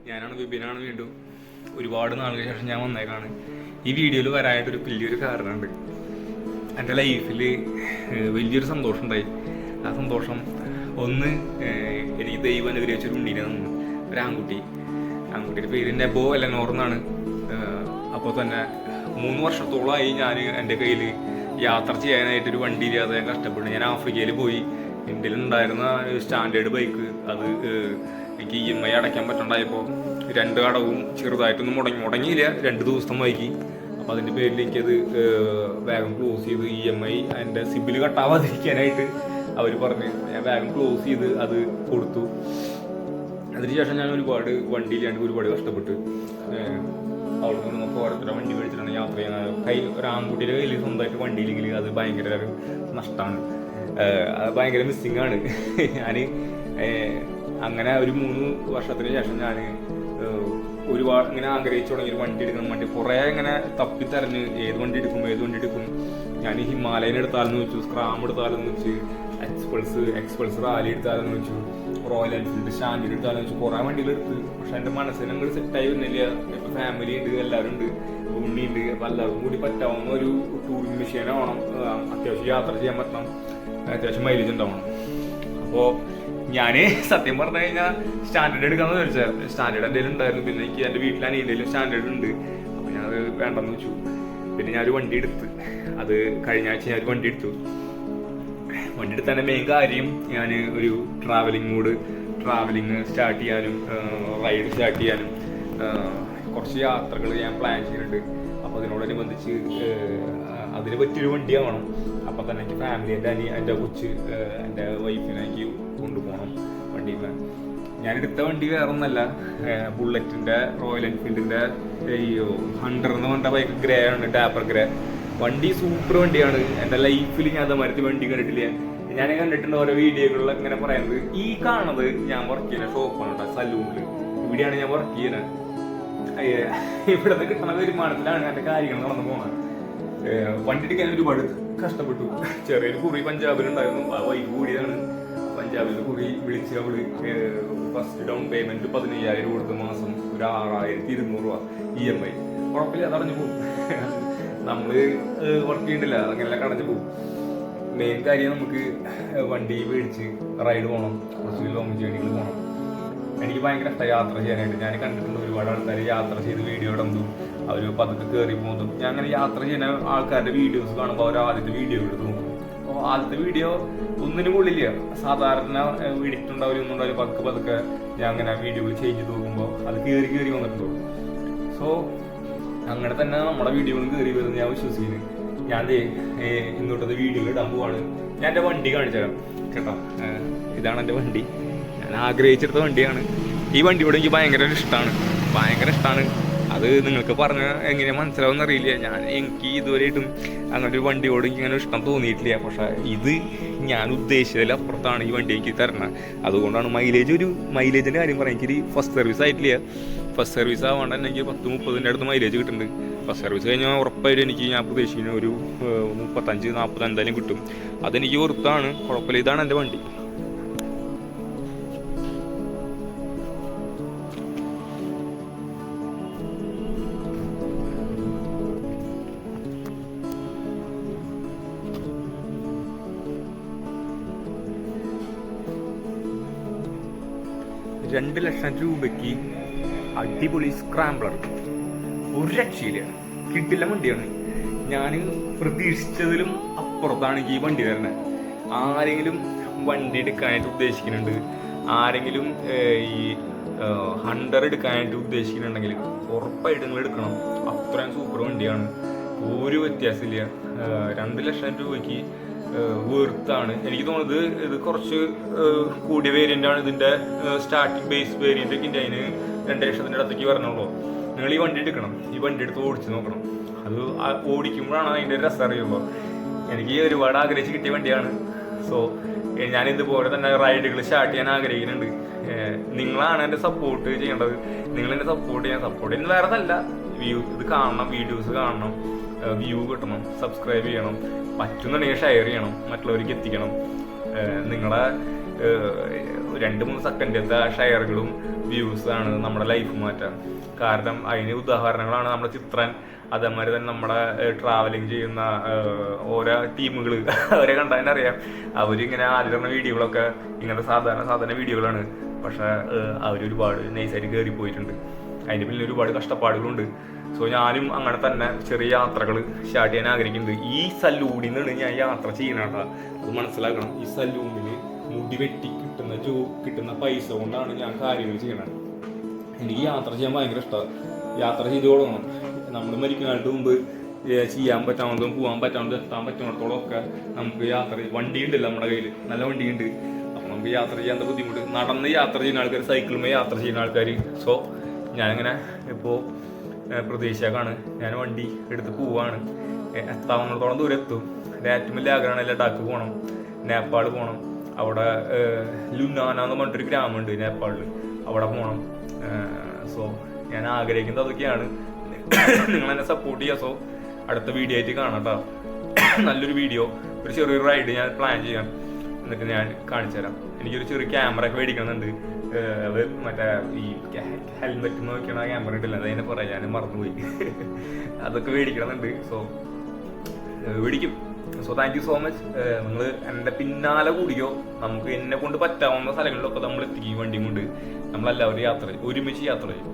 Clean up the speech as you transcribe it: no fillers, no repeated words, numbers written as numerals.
ഞാനാണ് വിപിനാണ് വീണ്ടും ഒരുപാട് നാളുകൾക്ക് ശേഷം ഞാൻ വന്നേക്കാണ്. ഈ വീഡിയോയിൽ വരാനായിട്ടൊരു വലിയൊരു കാരണമുണ്ട്. എൻ്റെ ലൈഫിൽ വലിയൊരു സന്തോഷം ഉണ്ടായി. ആ സന്തോഷം ഒന്ന്, എനിക്ക് ദൈവം അനുഗ്രഹിച്ചൊരു ഉണ്ണീനെ തന്നു, ഒരു ആൺകുട്ടിയുടെ പേര് നെബോ എലനോർ എന്നാണ്. അപ്പോൾ തന്നെ 3 വർഷത്തോളമായി ഞാൻ എൻ്റെ കയ്യിൽ യാത്ര ചെയ്യാനായിട്ടൊരു വണ്ടി ഇല്ലാതെ ഞാൻ കഷ്ടപ്പെട്ടു. ഞാൻ ആഫ്രിക്കയിൽ പോയി. ഇന്ത്യയിൽ ഉണ്ടായിരുന്ന സ്റ്റാൻഡേർഡ് ബൈക്ക് അത് എനിക്ക് EMI അടയ്ക്കാൻ പറ്റുണ്ടായപ്പോൾ 2 കടവും ചെറുതായിട്ടൊന്നും മുടങ്ങിയില്ല. 2 ദിവസം വൈകി. അപ്പോൾ അതിൻ്റെ പേരിൽ എനിക്കത് വേഗം ക്ലോസ് ചെയ്ത് EMI എൻ്റെ സിബിൽ കട്ടാവാതിരിക്കാനായിട്ട് അവർ പറഞ്ഞ് ഞാൻ വേഗം ക്ലോസ് ചെയ്ത് അത് കൊടുത്തു. അതിനുശേഷം ഞാൻ ഒരുപാട് വണ്ടിയിലാണ്ട് ഒരുപാട് കഷ്ടപ്പെട്ട് അവിടെ നിന്നൊക്കെ ഓരോരുത്തരുടെ വണ്ടി മേടിച്ചിട്ടാണ് യാത്ര ചെയ്യുന്നത്. ഒരു ആൺകുട്ടിയുടെ കയ്യിൽ സ്വന്തമായിട്ട് വണ്ടിയില്ലെങ്കിൽ അത് ഭയങ്കര ഒരു നഷ്ടമാണ്, അത് ഭയങ്കര മിസ്സിങ് ആണ്. ഞാൻ അങ്ങനെ ഒരു 3 വർഷത്തിന് ശേഷം ഞാൻ ഒരുപാട് ഇങ്ങനെ ആഗ്രഹിച്ചു തുടങ്ങി ഒരു വണ്ടി എടുക്കണം. വണ്ടി കുറേ ഇങ്ങനെ തപ്പിത്തരഞ്ഞ് ഏത് വണ്ടി എടുക്കും. ഞാൻ ഹിമാലയൻ എടുത്താലെന്ന് വെച്ചു, സ്ക്രാം എടുത്താലെന്ന് വെച്ച്, എക്സ്പൾസ് റാലി എടുത്താലെന്ന് വെച്ചു, റോയൽ എൻഫീൽഡ് സ്റ്റാൻഡേർഡ് എടുത്താലെന്ന് വെച്ചു, കുറേ വണ്ടികളെടുത്ത്. പക്ഷെ എൻ്റെ മനസ്സിന് അങ്ങോട്ട് സെറ്റായി വരുന്നില്ല. ഇപ്പം ഫാമിലി ഉണ്ട്, എല്ലാവരും ഉണ്ട്, ഉണ്ണിയുണ്ട്. അപ്പം എല്ലാവർക്കും കൂടി പറ്റാവുന്ന ഒരു ടൂറിംഗ് മെഷീൻ ആവണം, അത്യാവശ്യം യാത്ര ചെയ്യാൻ പറ്റണം, അത്യാവശ്യം മൈലേജ് ഉണ്ടാവണം. അപ്പോൾ ഞാൻ സത്യം പറഞ്ഞു കഴിഞ്ഞാൽ സ്റ്റാൻഡേർഡ് എടുക്കാമെന്ന് ചോദിച്ചാൽ സ്റ്റാൻഡേർഡ് എന്തെങ്കിലും ഉണ്ടായിരുന്നു. പിന്നെ എനിക്ക് എൻ്റെ വീട്ടിലാണ് എന്തെങ്കിലും സ്റ്റാൻഡേർഡ് ഉണ്ട്. അപ്പോൾ ഞാനത് വേണ്ടെന്ന് വെച്ചു. പിന്നെ ഞാനൊരു വണ്ടി എടുത്ത്, അത് കഴിഞ്ഞ ആഴ്ച ഞാനൊരു വണ്ടി എടുത്തതിൻ്റെ മെയിൻ കാര്യം ഞാൻ ഒരു ട്രാവലിംഗ് സ്റ്റാർട്ട് ചെയ്യാനും റൈഡ് സ്റ്റാർട്ട് ചെയ്യാനും കുറച്ച് യാത്രകൾ ഞാൻ പ്ലാൻ ചെയ്യുന്നുണ്ട്. അപ്പോൾ അതിനോടനുബന്ധിച്ച് അതിന് പറ്റിയൊരു വണ്ടിയാവണം. അപ്പോൾ തന്നെ എനിക്ക് ഫാമിലി, എൻ്റെ കൊച്ച്, എൻ്റെ വൈഫിനെ എനിക്ക് കൊണ്ടുപോകണം വണ്ടിയിൽ. ഞാനെടുത്ത വണ്ടി വേറെ ഒന്നല്ല, ബുള്ളറ്റിൻ്റെ റോയൽ എൻഫീൽഡിൻ്റെ 100 എന്ന് പറഞ്ഞ ബൈക്ക്, ഗ്രേ ആണ്, ഡാപ്പർ ഗ്രേ വണ്ടി. സൂപ്പർ വണ്ടിയാണ്. എൻ്റെ ലൈഫിൽ ഞാൻ അതേമാതിരി വണ്ടി കണ്ടിട്ടില്ല. ഞാൻ കണ്ടിട്ടുണ്ട് ഓരോ വീഡിയോകളിൽ ഇങ്ങനെ പറയുന്നത്. ഈ കാണുന്നത് ഞാൻ വർക്ക് ചെയ്യുന്ന ഷോപ്പാണ് കേട്ടോ, സലൂണിൽ. ഇവിടെയാണ് ഞാൻ വർക്ക് ചെയ്യുന്നത്. ഇവിടുന്ന് കിട്ടുന്ന വരുമാനത്തിലാണ് എൻ്റെ കാര്യങ്ങൾ നടന്നു പോകുന്നത്. വണ്ടി എടുക്കാൻ ഒരുപാട് കഷ്ടപ്പെട്ടു. ചെറിയൊരു കുറി പഞ്ചാബിലുണ്ടായിരുന്നു, ആ വൈകി കൂടിയതാണ്. പഞ്ചാബിൽ കുറി വിളിച്ച് അവള് ഫസ്റ്റ് ഡൗൺ പേയ്മെന്റ് 15,000 കൊടുത്ത മാസം ഒരു 6,200 രൂപ EMI. കുഴപ്പമില്ല, അതടഞ്ഞു പോകും. നമ്മള് വർക്ക് ചെയ്യണ്ടില്ല, അങ്ങനെല്ലാം കടഞ്ഞു പോകും. മെയിൻ കാര്യം നമുക്ക് വണ്ടി മേടിച്ച് റൈഡ് പോകണം, കുറച്ച് ലോങ് ജേണികൾ പോകണം. എനിക്ക് ഭയങ്കര ഇഷ്ടമാണ് യാത്ര ചെയ്യാനായിട്ട്. ഞാൻ കണ്ടിട്ടുണ്ട് ഒരുപാട് ആൾക്കാർ യാത്ര ചെയ്ത് വീഡിയോ ഇടുന്നതും അവർ പതുക്കെ കയറി പോകുന്നതും. ഞാൻ അങ്ങനെ യാത്ര ചെയ്യുന്ന ആൾക്കാരുടെ വീഡിയോസ് കാണുമ്പോൾ അവർ ആദ്യത്തെ വീഡിയോ എടുത്ത് നോക്കും. അപ്പോൾ ആദ്യത്തെ വീഡിയോ ഒന്നിനും കൊള്ളില്ല, സാധാരണ എഡിറ്റുണ്ടാവില്ല, പതുക്കെ ഞാൻ അങ്ങനെ വീഡിയോകൾ ചേഞ്ച് ചെയ്ത് നോക്കുമ്പോൾ അത് കയറി വന്നിട്ടുള്ളൂ. സോ അങ്ങനെ തന്നെ നമ്മുടെ വീഡിയോകളും കയറി വരുന്നത് ഞാൻ വിശ്വസിക്കുന്നു. ഞാൻ ഇന്നോട്ടത് വീഡിയോകൾ ഇടാൻ പോവാണ്. ഞാൻ എൻ്റെ വണ്ടി കാണിച്ചു തരാം കേട്ടോ. ഇതാണ് എൻ്റെ വണ്ടി, ഞാൻ ആഗ്രഹിച്ചെടുത്ത വണ്ടിയാണ്. ഈ വണ്ടിയോട് എനിക്ക് ഭയങ്കര ഇഷ്ടമാണ്. അത് നിങ്ങൾക്ക് പറഞ്ഞ എങ്ങനെയാണ് മനസ്സിലാവുമെന്ന് അറിയില്ല. എനിക്ക് ഇതുവരെയായിട്ടും അങ്ങനെ ഒരു വണ്ടിയോട് എനിക്ക് അങ്ങനെ ഇഷ്ടം തോന്നിയിട്ടില്ല. പക്ഷേ ഇത് ഞാൻ ഉദ്ദേശിച്ചതിൽ അപ്പുറത്താണ് ഈ വണ്ടി എനിക്ക് തരണം. അതുകൊണ്ടാണ് മൈലേജിൻ്റെ കാര്യം പറയാം. എനിക്കൊരു ഫസ്റ്റ് സർവീസ് ആയിട്ടില്ല. ഫസ്റ്റ് സർവീസ് ആവാണ്ട് തന്നെ എനിക്ക് 10-30 അടുത്ത് മൈലേജ് കിട്ടുന്നുണ്ട്. ഫസ്റ്റ് സർവീസ് കഴിഞ്ഞാൽ ഉറപ്പായിട്ടും എനിക്ക് ഞാൻ പ്രതീക്ഷിക്കുന്ന ഒരു 35-40 എന്തായാലും കിട്ടും. അതെനിക്ക് വെറുത്താണ്, കുഴപ്പമില്ല. ഇതാണ് എൻ്റെ വണ്ടി. ₹2,00,000 അടിപൊളി സ്ക്രാംബ്ലർ, ഒരു രക്ഷയില്ല, കിട്ടില്ല വണ്ടിയാണ്. ഞാൻ പ്രതീക്ഷിച്ചതിലും അപ്പുറത്താണ് ഈ വണ്ടി വരുന്നത്. ആരെങ്കിലും വണ്ടി എടുക്കാനായിട്ട് ഉദ്ദേശിക്കുന്നുണ്ട്, ആരെങ്കിലും ഈ ഹണ്ടർ എടുക്കാനായിട്ട് ഉദ്ദേശിക്കുന്നുണ്ടെങ്കിൽ ഉറപ്പായിട്ട് നിങ്ങൾ എടുക്കണം. അത്രയും സൂപ്പർ വണ്ടിയാണ്, ഒരു വ്യത്യാസമില്ല. ₹2,00,000 വെർത്താണ്. എനിക്ക് തോന്നുന്നത് ഇത് കുറച്ച് കൂടിയ വേരിയൻ്റ് ആണ്. ഇതിൻ്റെ സ്റ്റാർട്ടിങ് ബേസ് വേരിയൻ്റ് ഒക്കെ അതിന് 2,00,000 അടുത്തേക്ക് വരണുള്ളൂ. നിങ്ങൾ ഈ വണ്ടി എടുക്കണം, ഈ വണ്ടി എടുത്ത് ഓടിച്ച് നോക്കണം. അത് ഓടിക്കുമ്പോഴാണ് അതിൻ്റെ രസം അറിയുള്ളൂ. എനിക്ക് ഒരുപാട് ആഗ്രഹിച്ച് കിട്ടിയ വണ്ടിയാണ്. സോ ഞാൻ ഇതുപോലെ തന്നെ റൈഡുകൾ സ്റ്റാർട്ട് ചെയ്യാൻ ആഗ്രഹിക്കുന്നുണ്ട്. നിങ്ങളാണ് എൻ്റെ സപ്പോർട്ട് ചെയ്യേണ്ടത്. നിങ്ങൾ എന്നെ സപ്പോർട്ട് ചെയ്യുന്ന വേറെ ഒന്നല്ല, ഇത് കാണണം, വീഡിയോസ് കാണണം, വ്യൂ കിട്ടണം, സബ്സ്ക്രൈബ് ചെയ്യണം, പറ്റുന്നുണ്ടെങ്കിൽ ഷെയർ ചെയ്യണം, മറ്റുള്ളവർക്ക് എത്തിക്കണം. നിങ്ങളെ 2-3 സെക്കൻഡത്തെ ഷെയറുകളും വ്യൂസാണ് നമ്മുടെ ലൈഫ് മാറ്റാൻ. കാരണം അതിന് ഉദാഹരണങ്ങളാണ് നമ്മുടെ ചിത്രൻ, അതേമാതിരി തന്നെ നമ്മുടെ ട്രാവലിംഗ് ചെയ്യുന്ന ഓരോ ടീമുകൾ. അവരെ കണ്ടാൽ തന്നെ അറിയാം, അവരിങ്ങനെ ആദ്യം പറഞ്ഞ വീഡിയോകളൊക്കെ ഇങ്ങനത്തെ സാധാരണ വീഡിയോകളാണ്. പക്ഷെ അവരൊരുപാട് നൈസായിട്ട് കയറിപ്പോയിട്ടുണ്ട്. അതിൻ്റെ പിന്നിൽ ഒരുപാട് കഷ്ടപ്പാടുകളുണ്ട്. സോ ഞാനും അങ്ങനെ തന്നെ ചെറിയ യാത്രകൾ സ്റ്റാർട്ട് ചെയ്യാൻ ആഗ്രഹിക്കുന്നുണ്ട്. ഈ സലൂണിൽ നിന്നാണ് ഞാൻ യാത്ര ചെയ്യണേട്ടാ, അത് മനസ്സിലാക്കണം. ഈ സലൂണിൽ മുടി വെട്ടി കിട്ടുന്ന പൈസ കൊണ്ടാണ് ഞാൻ കാര്യങ്ങൾ ചെയ്യണത്. എനിക്ക് യാത്ര ചെയ്യാൻ ഭയങ്കര ഇഷ്ടമാണ്. യാത്ര ചെയ്ത് തുടങ്ങണം. നമ്മൾ മരിക്കുന്നതിന് മുമ്പ് ചെയ്യാൻ പറ്റാവുന്നതും പോകാൻ പറ്റാവുന്നതും എത്താൻ പറ്റുന്നിടത്തോളം ഒക്കെ നമുക്ക് യാത്ര വണ്ടി ഉണ്ടല്ലോ നമ്മുടെ കയ്യിൽ, നല്ല വണ്ടിയുണ്ട്. അപ്പം നമുക്ക് യാത്ര ചെയ്യാൻ ബുദ്ധിമുട്ട്. നടന്ന് യാത്ര ചെയ്യുന്ന ആൾക്കാർ, സൈക്കിളുമേ യാത്ര ചെയ്യുന്ന ആൾക്കാർ. സോ ഞാനിങ്ങനെ ഇപ്പോൾ പ്രതീക്ഷക്കാണ്. ഞാൻ വണ്ടി എടുത്ത് പോവാണ്. എത്താവുന്നിടത്തോളം ദൂരം എത്തും. ഏറ്റവും വലിയ ആഗ്രഹമാണ് ലഡാക്ക് പോകണം, നേപ്പാൾ പോകണം. അവിടെ ലുനാന എന്ന് പറഞ്ഞിട്ടൊരു ഗ്രാമമുണ്ട് നേപ്പാളിൽ, അവിടെ പോകണം. സോ ഞാൻ ആഗ്രഹിക്കുന്നത് അതൊക്കെയാണ്. നിങ്ങൾ എന്നെ സപ്പോർട്ട് ചെയ്യുക. സോ അടുത്ത വീഡിയോ ആയിട്ട് കാണാം കേട്ടോ. നല്ലൊരു വീഡിയോ, ഒരു ചെറിയൊരു റൈഡ് ഞാൻ പ്ലാൻ ചെയ്യാം, എന്നിട്ട് ഞാൻ കാണിച്ചു തരാം. എനിക്കൊരു ചെറിയ ക്യാമറ ഒക്കെ മേടിക്കണമെന്നുണ്ട്. മറ്റേ ഈ ഹെൽമെറ്റ് നോക്കിയാണ് ക്യാമറ ഇട്ടില്ല, അതിനെ പറയാം, ഞാൻ മറന്നുപോയി. അതൊക്കെ മേടിക്കണമെന്നുണ്ട്. സോ മേടിക്കും. So thank you so much. നിങ്ങൾ എൻ്റെ പിന്നാലെ കൂടിയോ. നമുക്ക് എന്നെ കൊണ്ട് പറ്റാവുന്ന സ്ഥലങ്ങളിലൊക്കെ നമ്മൾ എത്തിക്കും. വണ്ടിയും കൊണ്ട് നമ്മളെല്ലാവരും ഒരുമിച്ച് യാത്ര ചെയ്യും.